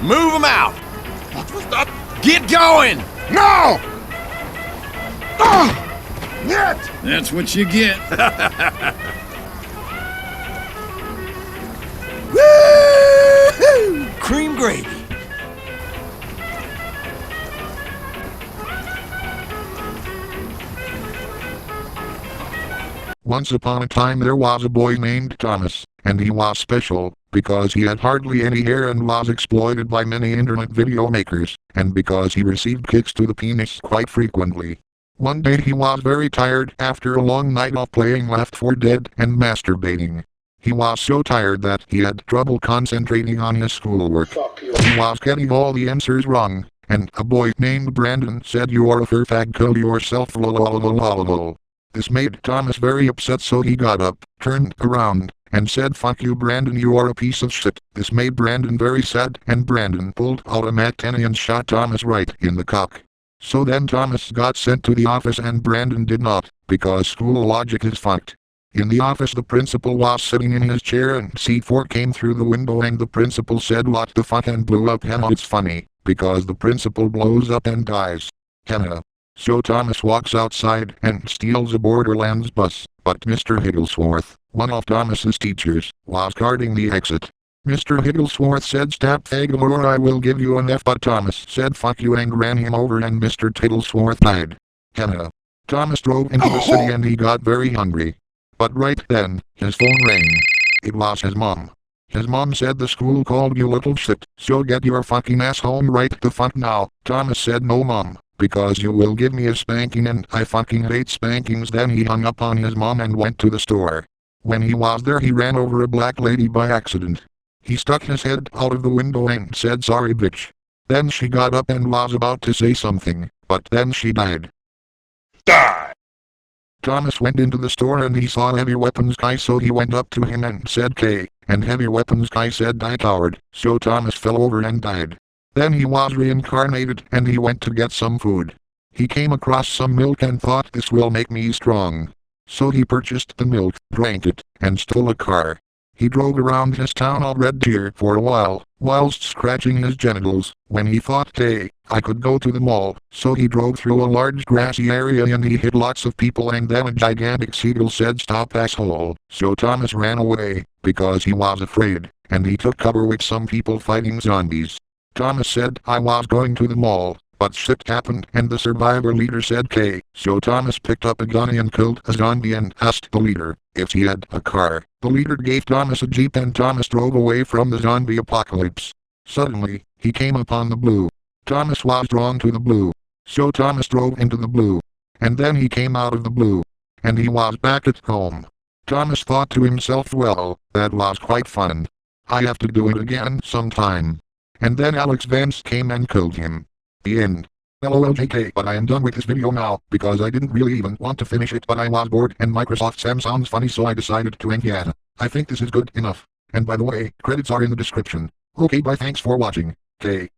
Move them out! What was that? Get going! No! Ah! Yet! That's what you get. Woo-hoo! Cream gravy. Once upon a time there was a boy named Thomas, and he was special, because he had hardly any hair and was exploited by many internet video makers, and because he received kicks to the penis quite frequently. One day he was very tired after a long night of playing Left 4 Dead and masturbating. He was so tired that he had trouble concentrating on his schoolwork. He was getting all the answers wrong, and a boy named Brandon said, "You're a fag, kill yourself, lol." This made Thomas very upset, so he got up, turned around, and said, "Fuck you, Brandon, you are a piece of shit." This made Brandon very sad, and Brandon pulled out a Mac-10 and shot Thomas right in the cock. So then Thomas got sent to the office and Brandon did not, because school logic is fucked. In the office the principal was sitting in his chair and C4 came through the window and the principal said, "What the fuck," and blew up. And it's funny, because the principal blows up and dies. Henna. So Thomas walks outside and steals a Borderlands bus, but Mr. Higglesworth, one of Thomas's teachers, was guarding the exit. Mr. Higglesworth said, "Stop fag or I will give you an F," but Thomas said, "Fuck you," and ran him over and Mr. Higglesworth died. Henna. Thomas drove into the city and he got very hungry. But right then, his phone rang. It was his mom. His mom said, "The school called you little shit, so get your fucking ass home right the fuck now." Thomas said, "No mom, because you will give me a spanking and I fucking hate spankings." Then he hung up on his mom and went to the store. When he was there he ran over a black lady by accident. He stuck his head out of the window and said, "Sorry bitch." Then she got up and was about to say something, but then she died. Die! Thomas went into the store and he saw a heavy weapons guy, so he went up to him and said, "K," and heavy weapons guy said, "Die coward," so Thomas fell over and died. Then he was reincarnated and he went to get some food. He came across some milk and thought, "This will make me strong." So he purchased the milk, drank it, and stole a car. He drove around his town of Red Deer for a while, whilst scratching his genitals, when he thought, "Hey, I could go to the mall." So he drove through a large grassy area and he hit lots of people, and then a gigantic seagull said, "Stop, asshole." So Thomas ran away, because he was afraid, and he took cover with some people fighting zombies. Thomas said, "I was going to the mall, but shit happened," and the survivor leader said, "K." So Thomas picked up a gun and killed a zombie and asked the leader if he had a car. The leader gave Thomas a jeep and Thomas drove away from the zombie apocalypse. Suddenly, he came upon the blue. Thomas was drawn to the blue. So Thomas drove into the blue. And then he came out of the blue. And he was back at home. Thomas thought to himself, "Well, that was quite fun. I have to do it again sometime." And then Alex Vance came and killed him. The end. LOLJK, but I am done with this video now, because I didn't really even want to finish it, but I was bored and Microsoft Sam sounds funny, so I decided to end. Yeah, I think this is good enough. And by the way, credits are in the description. Okay, bye, thanks for watching. K.